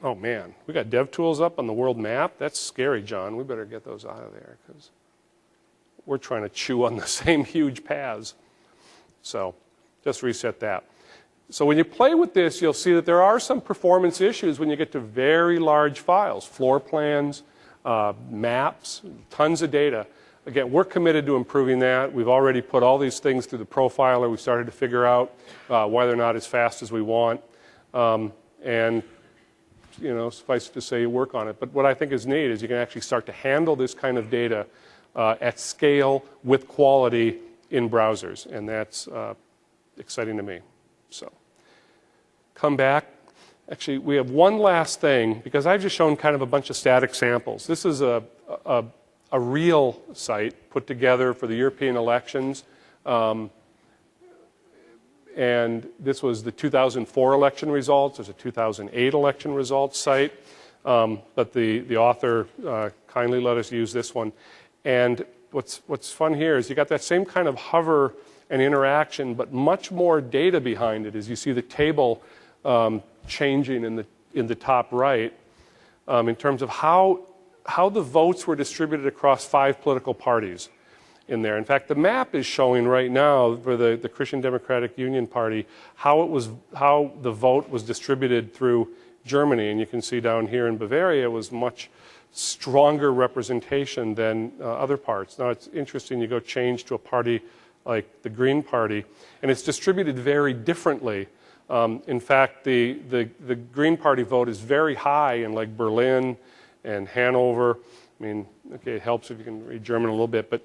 Oh, man, we got DevTools up on the world map? That's scary, John. We better get those out of there, because we're trying to chew on the same huge paths. So just reset that. So when you play with this, you'll see that there are some performance issues when you get to very large files, floor plans, maps, tons of data. Again, we're committed to improving that. We've already put all these things through the profiler. We started to figure out why they're not as fast as we want. And you know, suffice it to say, you work on it. But what I think is neat is you can actually start to handle this kind of data at scale with quality in browsers, and that's exciting to me. So, come back. Actually, we have one last thing, because I've just shown kind of a bunch of static samples. This is a real site put together for the European elections, and this was the 2004 election results. There's a 2008 election results site, but the author kindly let us use this one. And what's fun here is you got that same kind of hover and interaction, but much more data behind it, as you see the table changing in the top right in terms of how the votes were distributed across 5 political parties in there. In fact, the map is showing right now for the Christian Democratic Union Party how the vote was distributed through Germany, and you can see down here in Bavaria was much stronger representation than other parts. Now it's interesting, you go change to a party like the Green Party, and it's distributed very differently. In fact, the Green Party vote is very high in like Berlin and Hanover. I mean, okay, it helps if you can read German a little bit, but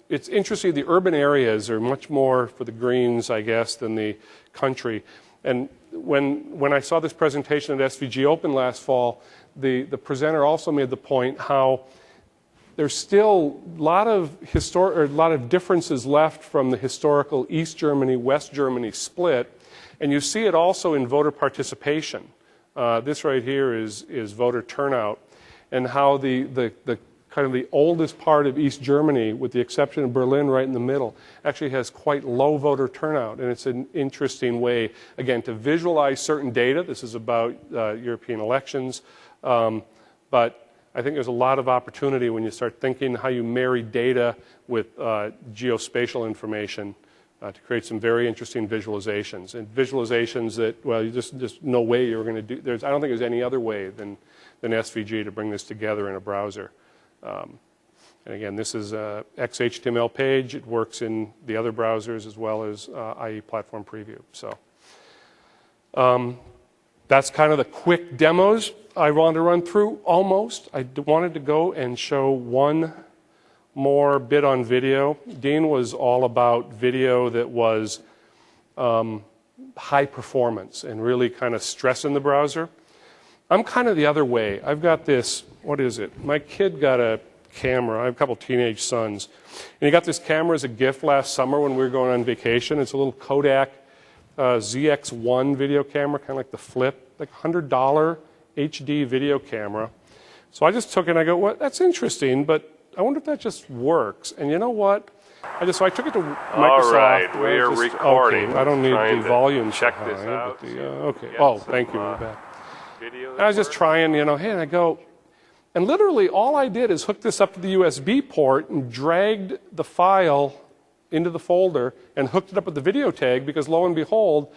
it's interesting, the urban areas are much more for the Greens, I guess, than the country. And when I saw this presentation at SVG Open last fall, the presenter also made the point how there's still a lot of differences left from the historical East Germany, West Germany split, and you see it also in voter participation. This right here is voter turnout, and how the kind of the oldest part of East Germany, with the exception of Berlin right in the middle, actually has quite low voter turnout. And it's an interesting way, again, to visualize certain data. This is about European elections. But I think there's a lot of opportunity when you start thinking how you marry data with geospatial information to create some very interesting visualizations. And visualizations that, well, you just no way you're going to do. I don't think there's any other way than SVG to bring this together in a browser. And again, this is a XHTML page. It works in the other browsers as well as IE Platform Preview. So that's kind of the quick demos I wanted to run through almost. I wanted to go and show one more bit on video. Dean was all about video that was high performance and really kind of stress in the browser. I'm kind of the other way. I've got this, what is it? My kid got a camera. I have a couple teenage sons. And he got this camera as a gift last summer when we were going on vacation. It's a little Kodak ZX1 video camera, kind of like the Flip, like $100 HD video camera. So I just took it and I go, well, that's interesting, but I wonder if that just works. And you know what? So I took it to Microsoft. All right, we are recording. Okay, I don't need Trying the to volume check so this high, out, but see okay. get Oh, some, thank you. We're back. video I was just trying, hey, and I go, and literally all I did is hook this up to the USB port and dragged the file into the folder and hooked it up with the video tag, because lo and behold,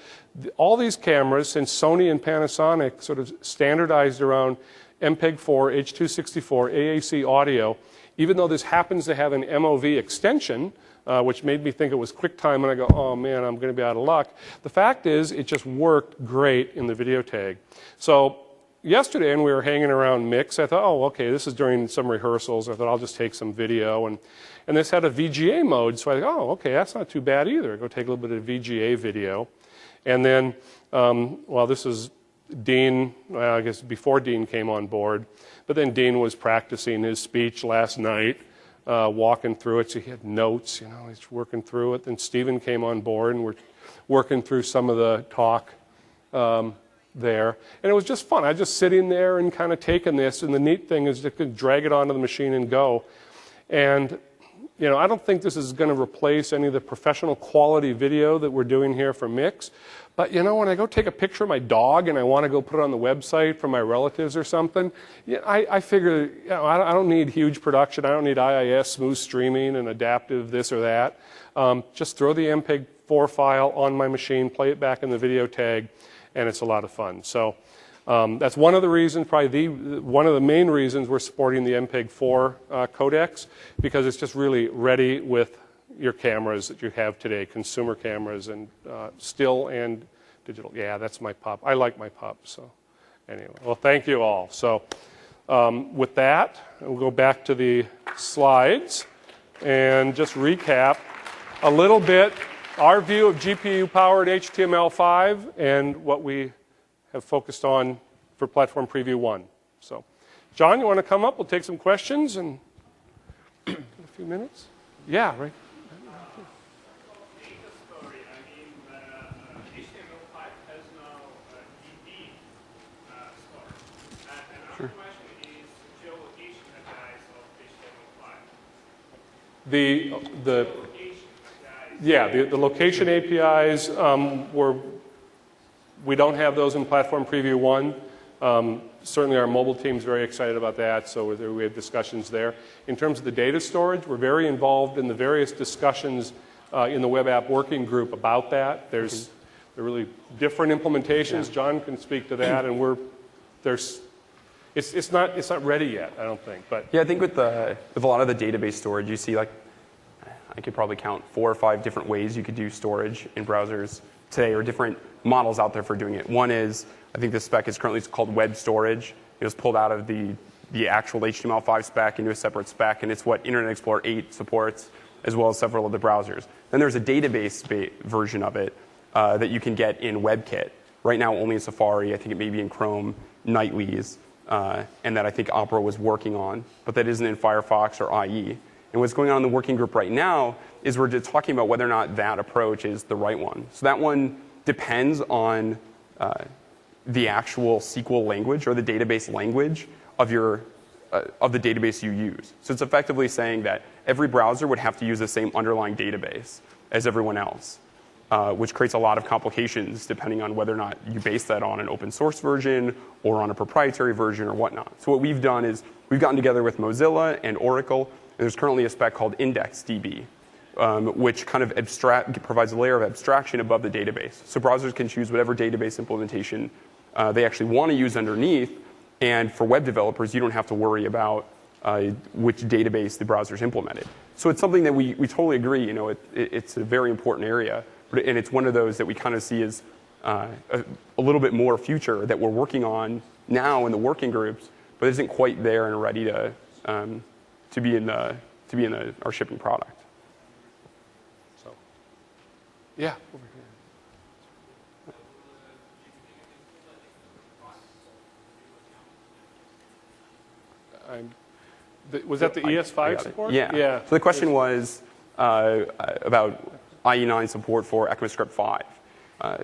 all these cameras, since Sony and Panasonic sort of standardized around MPEG-4, H.264, AAC audio, even though this happens to have an MOV extension, which made me think it was QuickTime, and I go, oh man, I'm going to be out of luck. The fact is, it just worked great in the video tag. So yesterday, when we were hanging around Mix, I thought, oh, okay, this is during some rehearsals. I thought I'll just take some video, and this had a VGA mode, so I thought, oh, okay, that's not too bad either. Go take a little bit of VGA video, and then, well, this is Dean, well, I guess before Dean came on board, but then Dean was practicing his speech last night, walking through it, so he had notes, he's working through it. Then Stephen came on board, and we're working through some of the talk there. And it was just fun. I was just sitting there and kind of taking this, and the neat thing is you can drag it onto the machine and go. And I don't think this is going to replace any of the professional quality video that we're doing here for Mix. But when I go take a picture of my dog and I want to go put it on the website for my relatives or something, I figure I don't need huge production. I don't need IIS, smooth streaming, and adaptive this or that. Just throw the MPEG-4 file on my machine, play it back in the video tag, and it's a lot of fun. So that's one of the reasons, probably one of the main reasons we're supporting the MPEG-4 codecs, because it's just really ready with your cameras that you have today, consumer cameras, and still and digital. Yeah, that's my pup. I like my pup. So anyway, well, thank you all. So with that, we'll go back to the slides and just recap a little bit our view of GPU-powered HTML5 and what we have focused on for Platform Preview 1. So, John, you want to come up? We'll take some questions in a few minutes. Yeah, right. The location APIs, we don't have those in Platform Preview 1. Certainly our mobile team's very excited about that, so we have discussions there. In terms of the data storage, we're very involved in the various discussions in the web app working group about that. There are really different implementations. Yeah. John can speak to that, and it's not ready yet, I don't think. But yeah, I think with a lot of the database storage, you see, like, I could probably count 4 or 5 different ways you could do storage in browsers today, or different models out there for doing it. One is, I think the spec is currently called web storage. It was pulled out of the actual HTML5 spec into a separate spec, and it's what Internet Explorer 8 supports, as well as several of the browsers. Then there's a database version of it that you can get in WebKit. Right now only in Safari. I think it may be in Chrome nightlies, and that I think Opera was working on, but that isn't in Firefox or IE. And what's going on in the working group right now is we're just talking about whether or not that approach is the right one. So that one depends on the actual SQL language or the database language of the database you use. So it's effectively saying that every browser would have to use the same underlying database as everyone else, which creates a lot of complications depending on whether or not you base that on an open source version or on a proprietary version or whatnot. So what we've done is we've gotten together with Mozilla and Oracle. There's currently a spec called IndexedDB, which kind of provides a layer of abstraction above the database. So browsers can choose whatever database implementation they actually want to use underneath. And for web developers, you don't have to worry about which database the browser's implemented. So it's something that we totally agree. It's a very important area, and it's one of those that we kind of see as a little bit more future that we're working on now in the working groups, but isn't quite there and ready to be in our shipping product. So, yeah, over here. Was that the ES5 support? Yeah. So the question was about IE9 support for ECMAScript 5.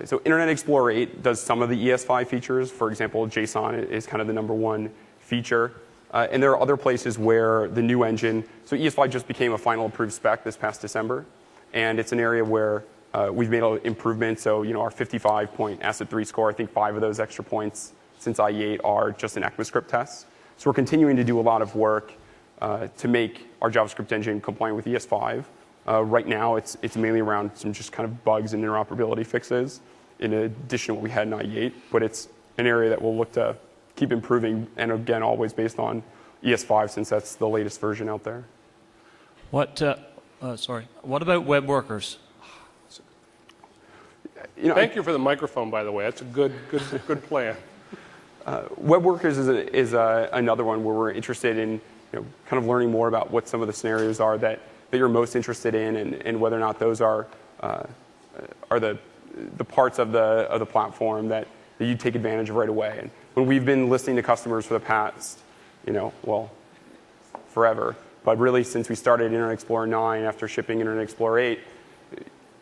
So Internet Explorer 8 does some of the ES5 features. For example, JSON is kind of the #1 feature. And there are other places where the new engine, so ES5 just became a final approved spec this past December, and it's an area where we've made improvements. So, our 55-point ACID 3 score, I think 5 of those extra points since IE8 are just in ECMAScript tests. So we're continuing to do a lot of work to make our JavaScript engine compliant with ES5. Right now, it's mainly around some just kind of bugs and interoperability fixes, in addition to what we had in IE8. But it's an area that we'll look to keep improving, and again, always based on ES5, since that's the latest version out there. What about web workers? Thank you for the microphone, by the way. That's a good plan. Web workers is another one where we're interested in kind of learning more about what some of the scenarios are that you're most interested in, and whether or not those are the parts of the platform that you take advantage of right away. And when we've been listening to customers for the past, forever, but really since we started Internet Explorer 9 after shipping Internet Explorer 8,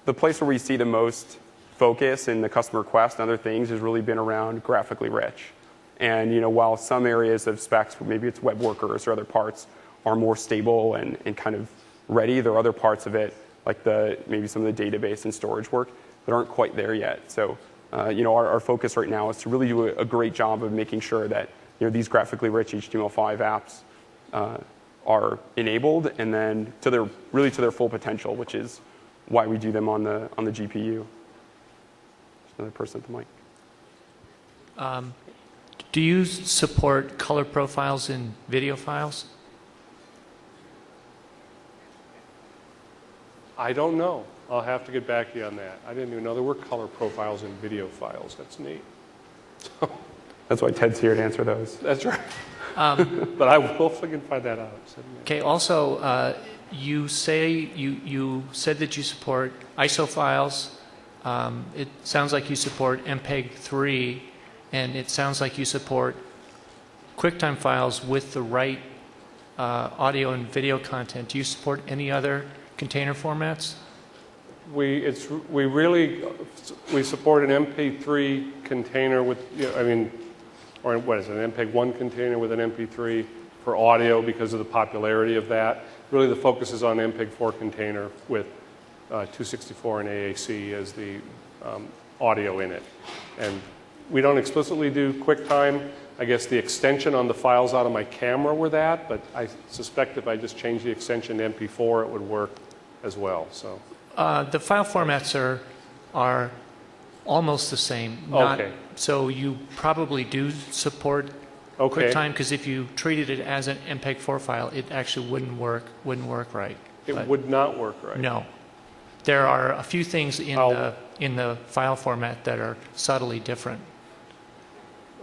the place where we see the most focus in the customer request and other things has really been around graphically rich. And while some areas of specs, maybe it's web workers or other parts, are more stable and kind of ready, there are other parts of it, like maybe some of the database and storage work, that aren't quite there yet. So our focus right now is to really do a great job of making sure that these graphically rich HTML5 apps are enabled, and then to their full potential, which is why we do them on the GPU. There's another person at the mic. Do you support color profiles in video files? I don't know. I'll have to get back to you on that. I didn't even know there were color profiles in video files. That's neat. That's why Ted's here to answer those. That's right. But I will find that out. Okay. Also, you said that you support ISO files. It sounds like you support MPEG 3, and it sounds like you support QuickTime files with the right audio and video content. Do you support any other container formats? We support an MP3 container with, or what is it, an MPEG-1 container with an MP3 for audio because of the popularity of that. Really, the focus is on MPEG-4 container with 264 and AAC as the audio in it. And we don't explicitly do QuickTime. I guess the extension on the files out of my camera were that, but I suspect if I just change the extension to MP4, it would work as well. So the file formats are almost the same. Okay. So you probably do support QuickTime, because if you treated it as an MPEG-4 file, it actually wouldn't work right. It would not work right. No. There are a few things in the file format that are subtly different.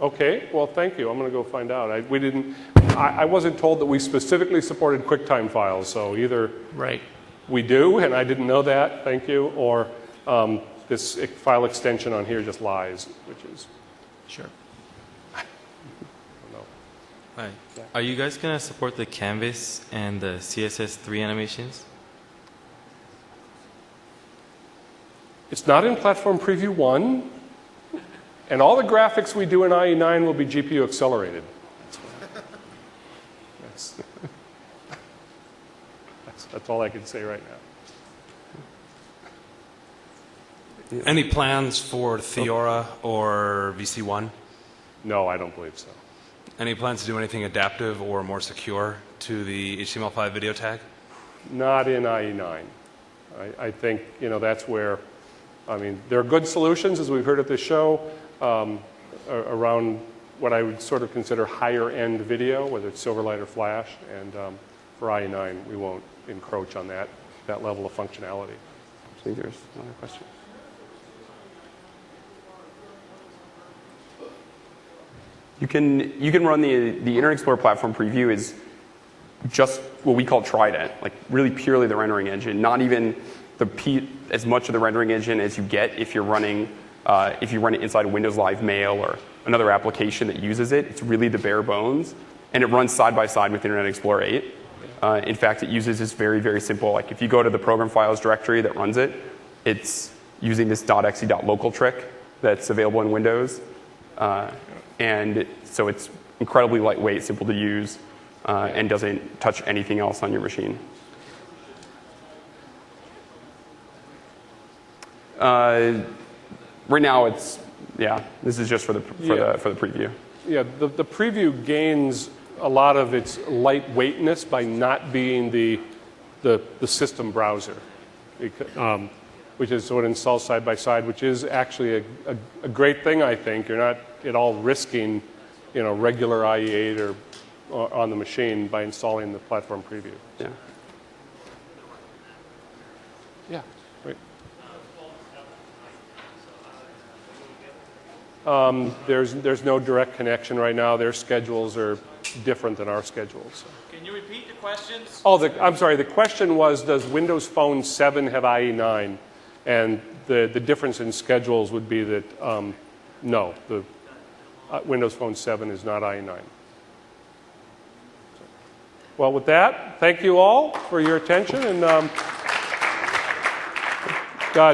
Okay, well, thank you. I'm going to go find out. I wasn't told that we specifically supported QuickTime files, so either right. We do, and I didn't know that, thank you, or this file extension on here just lies, which is... Sure. I don't know. Hi. Yeah. Are you guys going to support the Canvas and the CSS3 animations? It's not in Platform Preview 1, and all the graphics we do in IE9 will be GPU accelerated. That's all I can say right now. Any plans for Theora or VC1? No, I don't believe so. Any plans to do anything adaptive or more secure to the HTML5 video tag? Not in IE9. I think that's where, there are good solutions, as we've heard at this show, around what I would sort of consider higher end video, whether it's Silverlight or Flash, and for IE9 we won't encroach on that level of functionality. I think there's another question. You can run the Internet Explorer platform preview is just what we call Trident, like really purely the rendering engine, not even as much of the rendering engine as you get if you run it inside of Windows Live Mail or another application that uses it. It's really the bare bones, and it runs side by side with Internet Explorer 8. In fact, it uses this very, very simple, like if you go to the program files directory that runs it, it's using this .exe.local trick that's available in Windows. And so it's incredibly lightweight, simple to use. and doesn't touch anything else on your machine. Right now, this is just for the preview. Yeah, the preview gains a lot of its lightweightness by not being the system browser, which is what installs side by side, which is actually a great thing. I think you're not at all risking, regular IE8 or on the machine by installing the platform preview. Yeah. Yeah. Right. There's no direct connection right now. Their schedules are different than our schedules. Can you repeat the questions? Oh, I'm sorry. The question was, does Windows Phone 7 have IE9? And the difference in schedules would be that no, the Windows Phone 7 is not IE9. Well, with that, thank you all for your attention, and